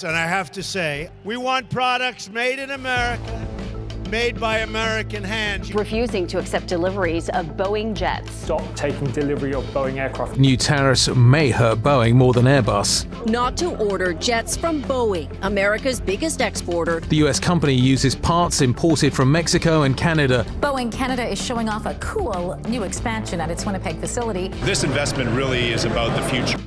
And I have to say, we want products made in America, made by American hands. Refusing to accept deliveries of Boeing jets. Stop taking delivery of Boeing aircraft. New tariffs may hurt Boeing more than Airbus. Not to order jets from Boeing, America's biggest exporter. The US company uses parts imported from Mexico and Canada. Boeing Canada is showing off a cool new expansion at its Winnipeg facility. This investment really is about the future.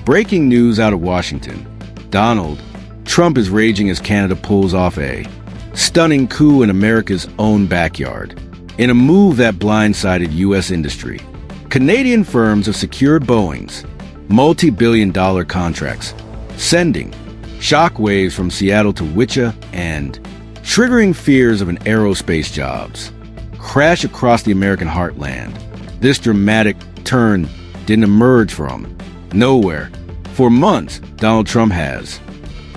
Breaking news out of Washington. Donald Trump is raging as Canada pulls off a stunning coup in America's own backyard. In a move that blindsided U.S. industry, Canadian firms have secured Boeing's multi-billion-dollar contracts, sending shockwaves from Seattle to Wichita and triggering fears of an aerospace jobs crash across the American heartland. This dramatic turn didn't emerge from nowhere. For months, Donald Trump has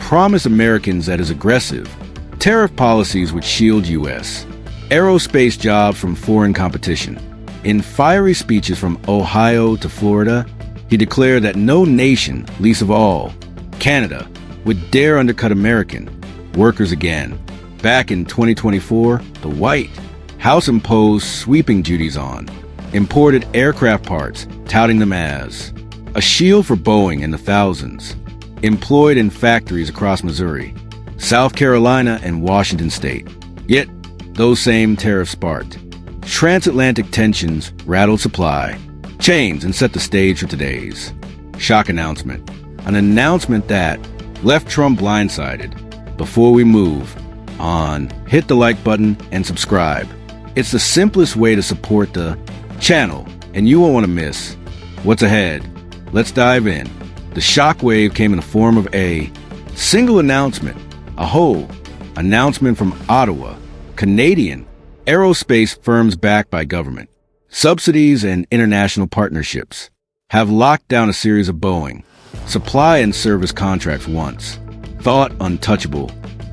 promised Americans that his aggressive tariff policies would shield U.S. aerospace jobs from foreign competition. In fiery speeches from Ohio to Florida, he declared that no nation, least of all Canada, would dare undercut American workers again. Back in 2024, the White House imposed sweeping duties on imported aircraft parts, touting them as a shield for Boeing and the thousands employed in factories across Missouri, South Carolina, and Washington state. Yet, those same tariffs sparked transatlantic tensions, rattled supply chains, and set the stage for today's shock announcement. An announcement that left Trump blindsided. Before we move on, hit the like button and subscribe. It's the simplest way to support the channel, and you won't want to miss what's ahead. Let's dive in. The shockwave came in the form of a single announcement, a whole announcement from Ottawa. Canadian aerospace firms backed by government subsidies and international partnerships have locked down a series of Boeing supply and service contracts once thought untouchable.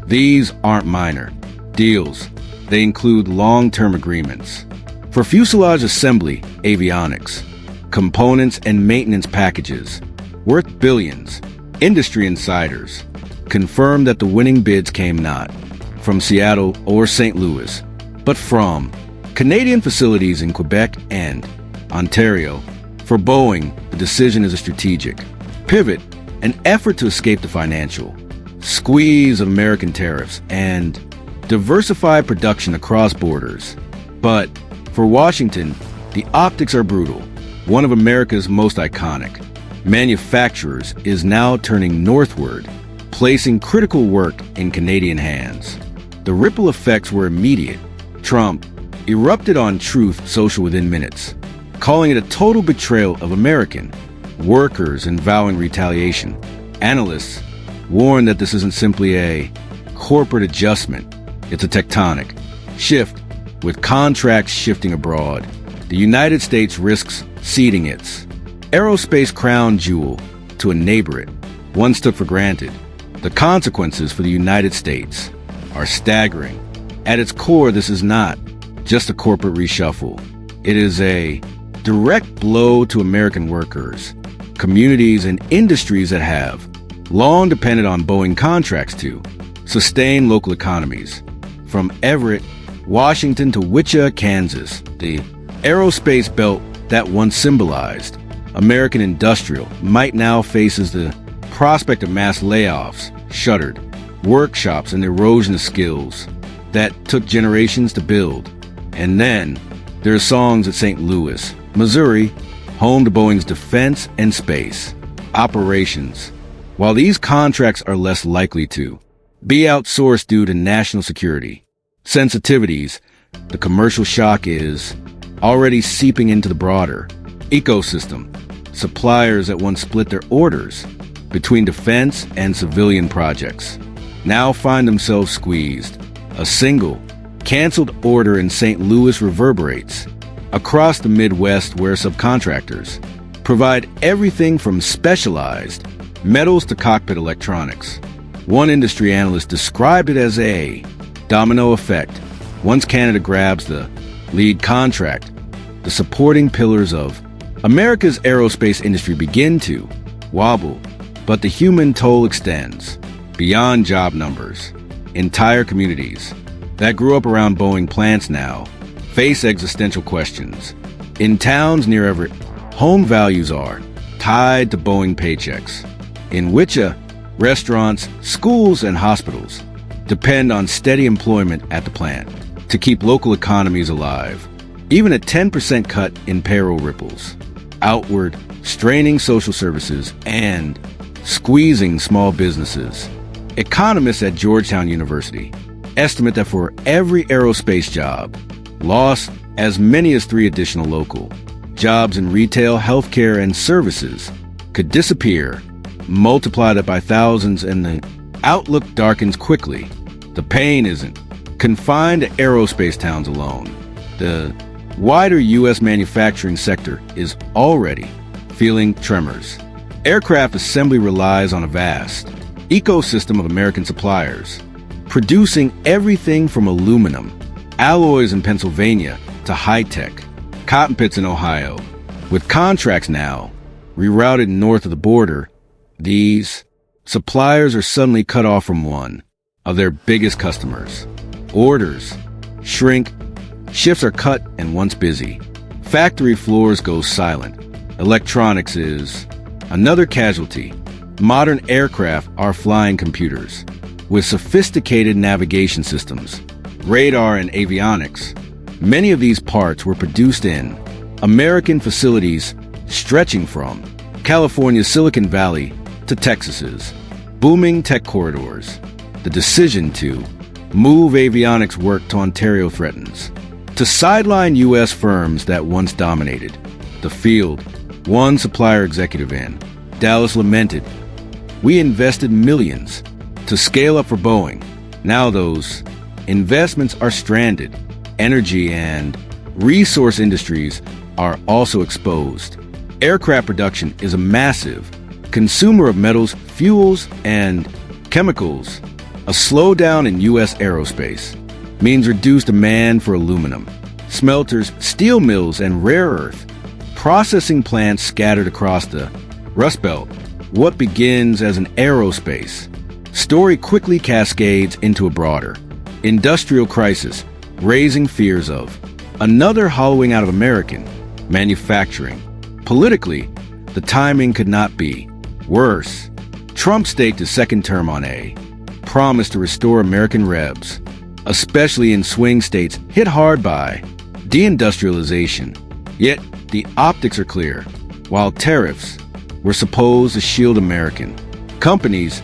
These aren't minor deals. They include long-term agreements for fuselage assembly, avionics, components, and maintenance packages worth billions. Industry insiders confirmed that the winning bids came not from Seattle or St. Louis, but from Canadian facilities in Quebec and Ontario. For Boeing, the decision is a strategic pivot, an effort to escape the financial squeeze of American tariffs and diversify production across borders. But for Washington, the optics are brutal. One of America's most iconic manufacturers is now turning northward, placing critical work in Canadian hands. The ripple effects were immediate. Trump erupted on Truth Social within minutes, calling it a total betrayal of American workers and vowing retaliation. Analysts warn that this isn't simply a corporate adjustment, it's a tectonic shift. With contracts shifting abroad, the United States risks ceding its aerospace crown jewel to a neighbor it once took for granted. The consequences for the United States are staggering. At its core, this is not just a corporate reshuffle. It is a direct blow to American workers, communities, and industries that have long depended on Boeing contracts to sustain local economies. From Everett, Washington to Wichita, Kansas, the aerospace belt that once symbolized American industrial might now faces the prospect of mass layoffs, shuttered workshops, and erosion of skills that took generations to build. And then there are songs at St. Louis, Missouri, home to Boeing's defense and space operations. While these contracts are less likely to be outsourced due to national security sensitivities, the commercial shock is already seeping into the broader ecosystem. Suppliers that once split their orders between defense and civilian projects now find themselves squeezed. A single canceled order in St. Louis reverberates across the Midwest, where subcontractors provide everything from specialized metals to cockpit electronics. One industry analyst described it as a domino effect. Once Canada grabs the lead contract, the supporting pillars of America's aerospace industry begin to wobble, but the human toll extends. beyond job numbers. Entire communities that grew up around Boeing plants now face existential questions. In towns near Everett, home values are tied to Boeing paychecks. In Wichita, restaurants, schools, and hospitals depend on steady employment at the plant to keep local economies alive. Even a 10% cut in payroll ripples outward, straining social services and squeezing small businesses. Economists at Georgetown University estimate that for every aerospace job, lost as many as 3 additional local jobs in retail, healthcare, and services could disappear, multiplied by thousands, and the outlook darkens quickly. The pain isn't confined to aerospace towns alone. The wider U.S. manufacturing sector is already feeling tremors. Aircraft assembly relies on a vast ecosystem of American suppliers, producing everything from aluminum, alloys in Pennsylvania, to high-tech cotton pits in Ohio. With contracts now rerouted north of the border, these suppliers are suddenly cut off from one of their biggest customers. Orders shrink, shifts are cut, and once busy, factory floors go silent. Electronics is another casualty. Modern aircraft are flying computers with sophisticated navigation systems, radar, and avionics. Many of these parts were produced in American facilities stretching from California's Silicon Valley to Texas's booming tech corridors. The decision to move avionics work to Ontario threatens to sideline U.S. firms that once dominated the field. One supplier executive in Dallas lamented, "We invested millions to scale up for Boeing. Now those investments are stranded. Energy and resource industries are also exposed. Aircraft production is a massive consumer of metals, fuels, and chemicals. A slowdown in U.S. aerospace means reduced demand for aluminum, smelters, steel mills, and rare earth processing plants scattered across the Rust Belt. What begins as an aerospace story quickly cascades into a broader industrial crisis, raising fears of another hollowing out of American manufacturing. Politically, the timing could not be worse. Trump staked his second term on a promise to restore American revs, especially in swing states hit hard by deindustrialization. Yet, the optics are clear. While tariffs were supposed to shield American companies,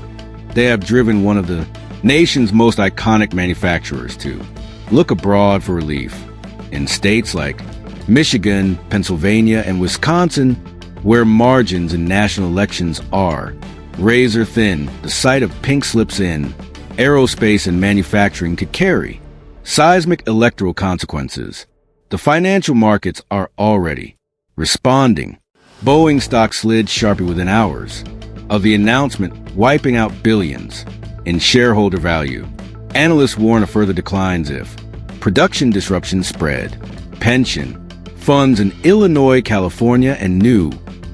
they have driven one of the nation's most iconic manufacturers to look abroad for relief. In states like Michigan, Pennsylvania, and Wisconsin, where margins in national elections are razor thin, the sight of pink slips in aerospace and manufacturing could carry seismic electoral consequences. The financial markets are already responding. Boeing stock slid sharply within hours of the announcement, wiping out billions in shareholder value. Analysts warn of further declines if production disruptions spread. Pension funds in Illinois, California, and New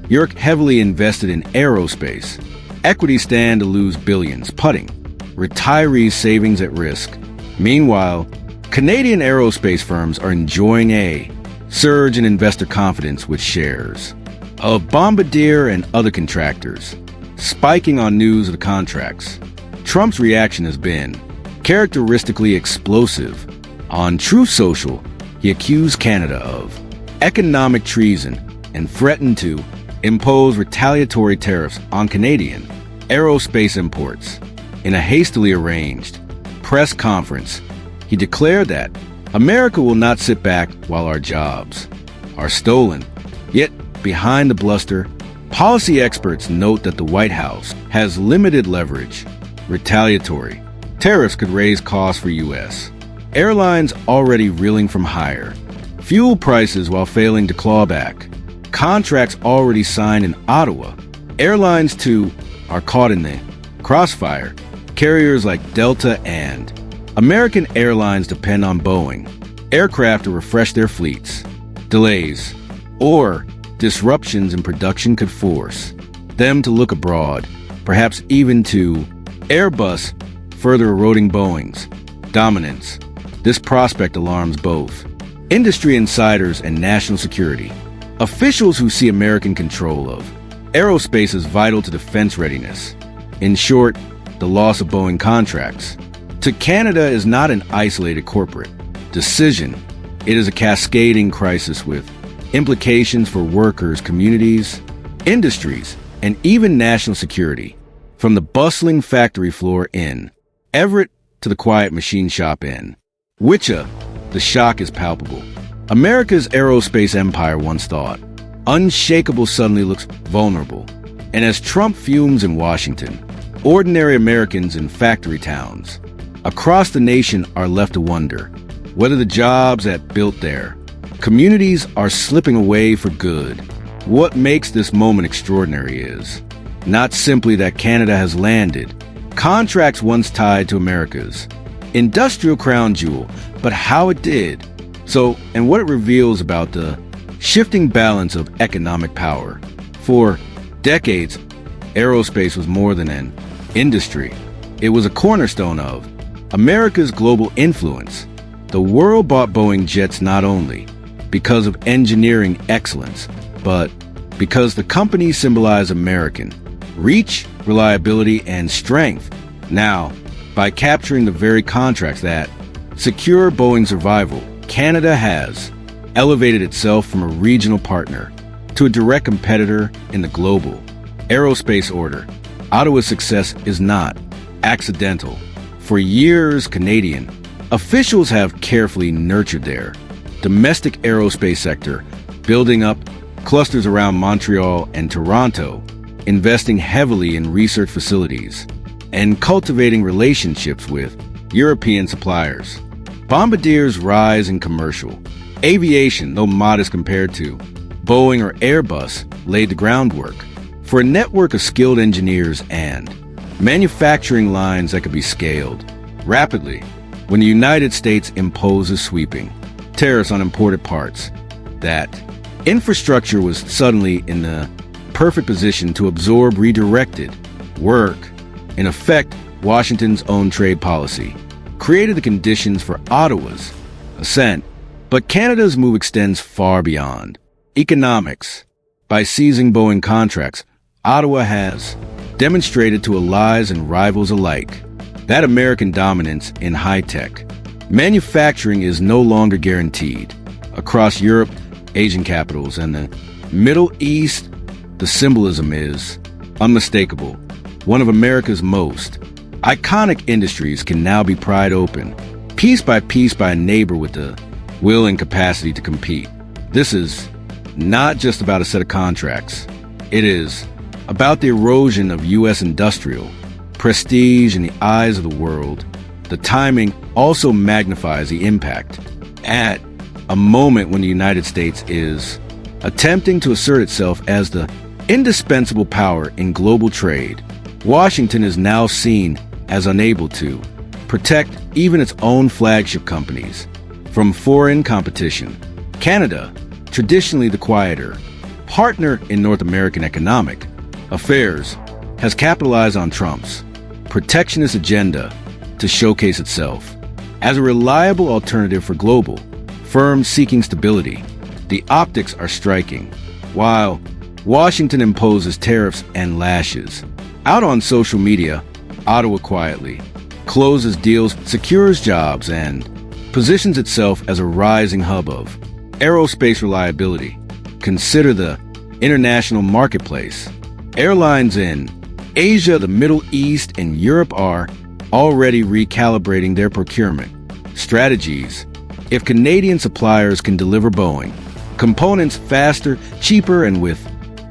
York heavily invested in aerospace. Equities stand to lose billions, putting retirees' savings at risk. Meanwhile, Canadian aerospace firms are enjoying a surge in investor confidence with shares of Bombardier and other contractors spiking on news of the contracts. Trump's reaction has been characteristically explosive. On Truth Social, he accused Canada of economic treason and threatened to impose retaliatory tariffs on Canadian aerospace imports. In a hastily arranged press conference, he declared that America will not sit back while our jobs are stolen. Yet, behind the bluster, policy experts note that the White House has limited leverage. Retaliatory tariffs could raise costs for U.S. airlines already reeling from higher fuel prices while failing to claw back contracts already signed in Ottawa. Airlines, too, are caught in the crossfire. Carriers like Delta and American Airlines depend on Boeing aircraft to refresh their fleets. Delays or disruptions in production could force them to look abroad, perhaps even to Airbus further eroding Boeing's dominance. This prospect alarms both industry insiders and national security officials who see American control of aerospace as vital to defense readiness. In short, the loss of Boeing contracts to Canada is not an isolated corporate decision. It is a cascading crisis with implications for workers, communities, industries, and even national security. From the bustling factory floor in Everett to the quiet machine shop in Wichita, the shock is palpable. America's aerospace empire, once thought unshakable, suddenly looks vulnerable. And as Trump fumes in Washington, ordinary Americans in factory towns across the nation are left to wonder whether the jobs that built their communities are slipping away for good. What makes this moment extraordinary is not simply that Canada has landed contracts once tied to America's industrial crown jewel, but how it did so and what it reveals about the shifting balance of economic power. For decades, aerospace was more than an industry. It was a cornerstone of America's global influence. The world bought Boeing jets not only because of engineering excellence, but because the company symbolized American reach, reliability, and strength. Now, by capturing the very contracts that secure Boeing's survival, Canada has elevated itself from a regional partner to a direct competitor in the global aerospace order. Ottawa's success is not accidental. For years, Canadian officials have carefully nurtured their domestic aerospace sector, building up clusters around Montreal and Toronto, investing heavily in research facilities, and cultivating relationships with European suppliers. Bombardier's rise in commercial aviation, though modest compared to Boeing or Airbus, laid the groundwork for a network of skilled engineers and manufacturing lines that could be scaled rapidly. When the United States imposes sweeping tariffs on imported parts, that infrastructure was suddenly in the perfect position to absorb redirected work. In effect, Washington's own trade policy created the conditions for Ottawa's ascent. But Canada's move extends far beyond economics. By seizing Boeing contracts, Ottawa has demonstrated to allies and rivals alike that American dominance in high-tech manufacturing is no longer guaranteed. Across Europe, Asian capitals, and the Middle East, the symbolism is unmistakable. One of America's most iconic industries can now be pried open, piece by a neighbor with the will and capacity to compete. This is not just about a set of contracts. It is about the erosion of U.S. industrial prestige in the eyes of the world. The timing also magnifies the impact. At a moment when the United States is attempting to assert itself as the indispensable power in global trade, Washington is now seen as unable to protect even its own flagship companies from foreign competition. Canada, traditionally the quieter partner in North American economic affairs, has capitalized on Trump's protectionist agenda to showcase itself as a reliable alternative for global firms seeking stability. The optics are striking. While Washington imposes tariffs and lashes out on social media, Ottawa quietly closes deals, secures jobs, and positions itself as a rising hub of aerospace reliability. Consider the international marketplace. Airlines in Asia, the Middle East, and Europe are already recalibrating their procurement strategies. If Canadian suppliers can deliver Boeing components faster, cheaper, and with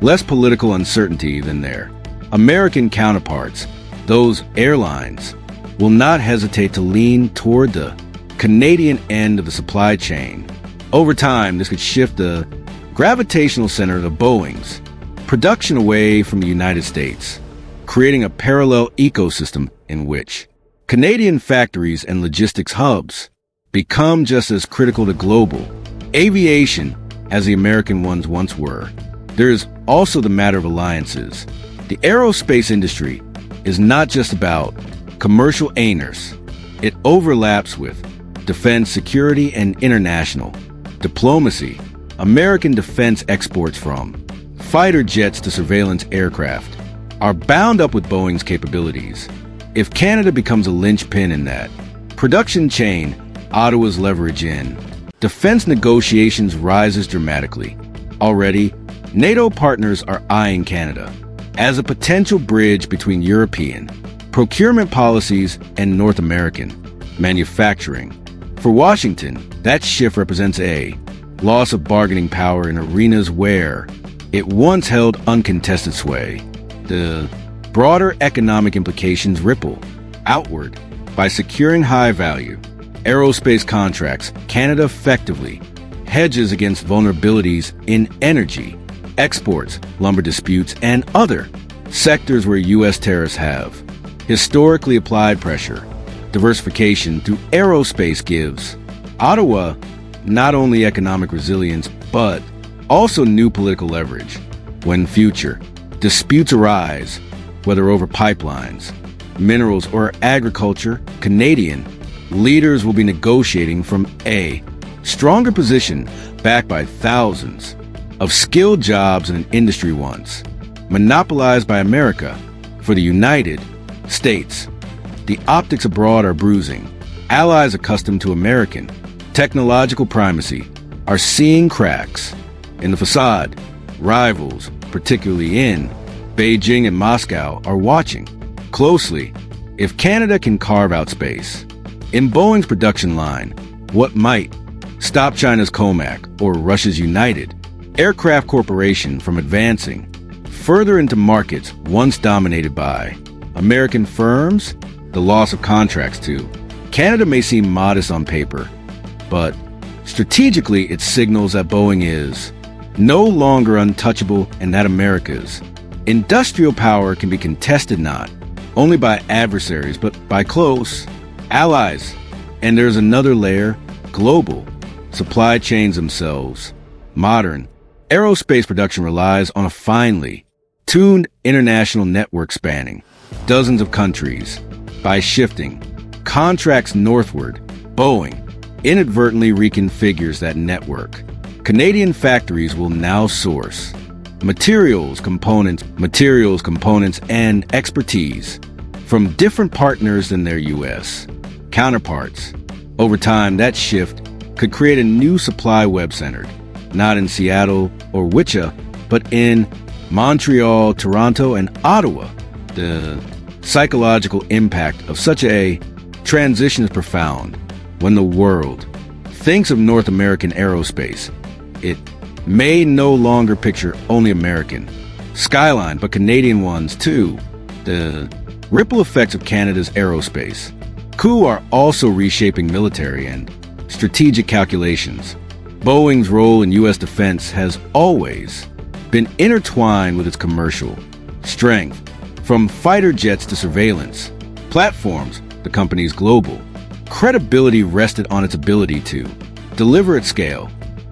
less political uncertainty than their American counterparts, those airlines will not hesitate to lean toward the Canadian end of the supply chain. Over time, this could shift the gravitational center of Boeing's production away from the United States, creating a parallel ecosystem in which Canadian factories and logistics hubs become just as critical to global aviation as the American ones once were. There is also the matter of alliances. The aerospace industry is not just about commercial airs. It overlaps with defense, security, and international diplomacy. American defense exports from fighter jets to surveillance aircraft are bound up with Boeing's capabilities. If Canada becomes a linchpin in that production chain, Ottawa's leverage in defense negotiations rises dramatically. Already, NATO partners are eyeing Canada as a potential bridge between European procurement policies and North American manufacturing. For Washington, that shift represents a loss of bargaining power in arenas where it once held uncontested sway. The broader economic implications ripple outward. By securing high-value aerospace contracts, Canada effectively hedges against vulnerabilities in energy, exports, lumber disputes, and other sectors where U.S. tariffs have historically applied pressure. Diversification through aerospace gives Ottawa not only economic resilience, but also new political leverage. When future disputes arise, whether over pipelines, minerals, or agriculture, Canadian leaders will be negotiating from a stronger position backed by thousands of skilled jobs in an industry once monopolized by America. For the United States, the optics abroad are bruising. Allies accustomed to American technological primacy are seeing cracks in the facade. Rivals, particularly in Beijing and Moscow, are watching closely. If Canada can carve out space in Boeing's production line, what might stop China's Comac or Russia's United Aircraft Corporation from advancing further into markets once dominated by American firms? The loss of contracts to Canada may seem modest on paper, but strategically it signals that Boeing is no longer untouchable and that America's industrial power can be contested not only by adversaries but by close allies. And there's another layer: global supply chains themselves. Modern aerospace production relies on a finely tuned international network spanning dozens of countries. By shifting contracts northward, Boeing inadvertently reconfigures that network. Canadian factories will now source materials, components, and expertise from different partners than their U.S. counterparts. Over time, that shift could create a new supply web centered not in Seattle or Wichita, but in Montreal, Toronto, and Ottawa. The psychological impact of such a transition is profound. When the world thinks of North American aerospace, it may no longer picture only American skyline, but Canadian ones too. The ripple effects of Canada's aerospace coup are also reshaping military and strategic calculations. Boeing's role in U.S. defense has always been intertwined with its commercial strength. From fighter jets to surveillance platforms, the company's global credibility rested on its ability to deliver at scale.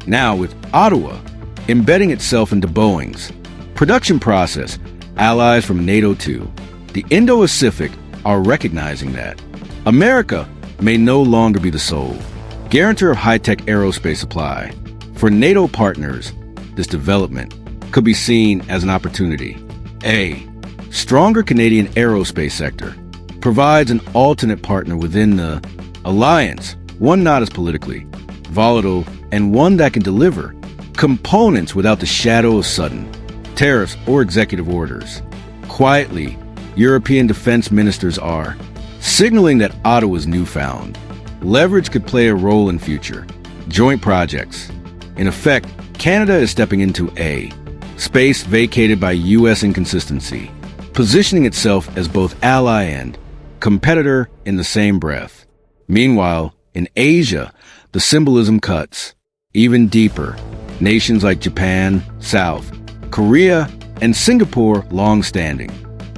Now, with Ottawa embedding itself into Boeing's production process, allies from NATO to the Indo-Pacific are recognizing that America may no longer be the sole guarantor of high-tech aerospace supply. For NATO partners, this development could be seen as an opportunity. A stronger Canadian aerospace sector provides an alternate partner within the alliance, one not as politically volatile and one that can deliver components without the shadow of sudden tariffs or executive orders. Quietly, European defense ministers are signaling that Ottawa's newfound leverage could play a role in future joint projects. In effect, Canada is stepping into a space vacated by U.S. inconsistency, positioning itself as both ally and competitor in the same breath. Meanwhile, in Asia, the symbolism cuts even deeper. Nations like Japan, South Korea, and Singapore, long-standing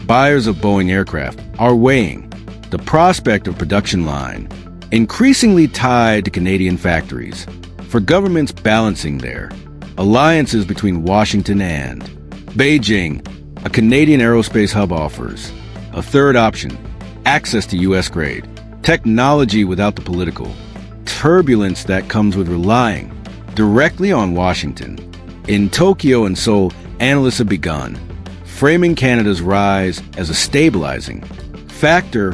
buyers of Boeing aircraft, are weighing the prospect of production line increasingly tied to Canadian factories. For governments balancing their alliances between Washington and Beijing, a Canadian aerospace hub offers A third option, access to U.S. grade, technology without the political, turbulence that comes with relying directly on Washington. In Tokyo and Seoul, analysts have begun framing Canada's rise as a stabilizing factor,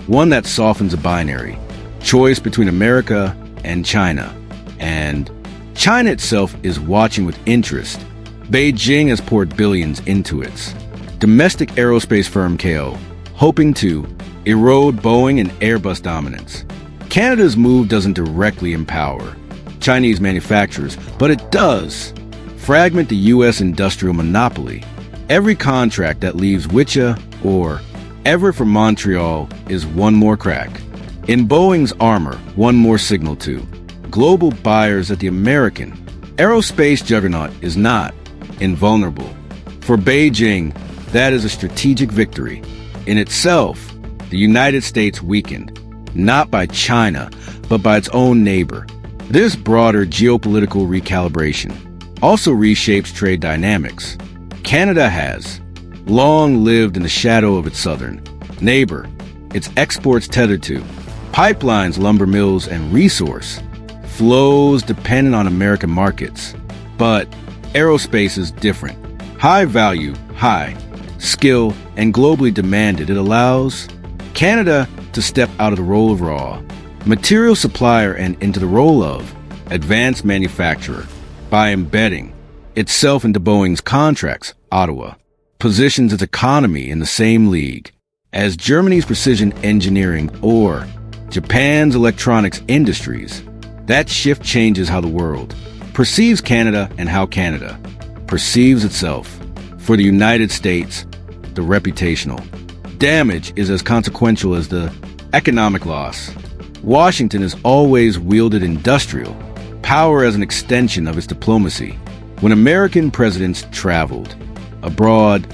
one that softens a binary choice between America and China. And China itself is watching with interest. Beijing has poured billions into its domestic aerospace firm KO, hoping to erode Boeing and Airbus dominance. Canada's move doesn't directly empower Chinese manufacturers, but it does fragment the U.S. industrial monopoly. Every contract that leaves Wichita or Everett from Montreal is one more crack in Boeing's armor, one more signal to global buyers that the American aerospace juggernaut is not invulnerable. For Beijing, that is a strategic victory. In itself, the United States weakened, not by China, but by its own neighbor. This broader geopolitical recalibration also reshapes trade dynamics. Canada has long lived in the shadow of its southern neighbor, its exports tethered to pipelines, lumber mills, and resource flows dependent on American markets. But aerospace is different. High value, high skill, and globally demanded. It allows Canada to step out of the role of raw material supplier and into the role of advanced manufacturer by embedding itself into Boeing's contracts. Ottawa positions its economy in the same league as Germany's precision engineering or Japan's electronics industries. That shift changes how the world perceives Canada and how Canada perceives itself. For the United States, the reputational damage is as consequential as the economic loss. Washington has always wielded industrial power as an extension of its diplomacy. When American presidents traveled abroad,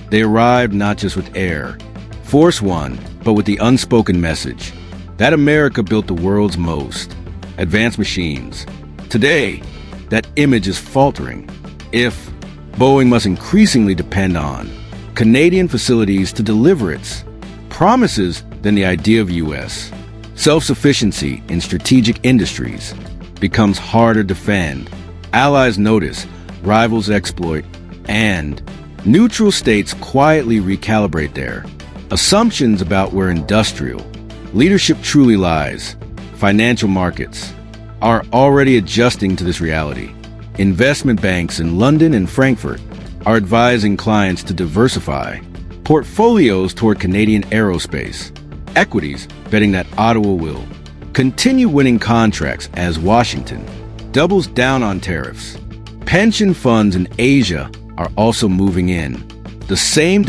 they arrived not just with Air Force One, but with the unspoken message that America built the world's most advanced machines. Today, that image is faltering. If Boeing must increasingly depend on Canadian facilities to deliver its promises, then the idea of U.S. self-sufficiency in strategic industries becomes harder to defend. Allies notice, rivals exploit, and neutral states quietly recalibrate their assumptions about where industrial leadership truly lies. Financial markets are already adjusting to this reality. Investment banks in London and Frankfurt are advising clients to diversify portfolios toward Canadian aerospace. Equities betting that Ottawa will continue winning contracts as Washington doubles down on tariffs. Pension funds in Asia are also moving in the same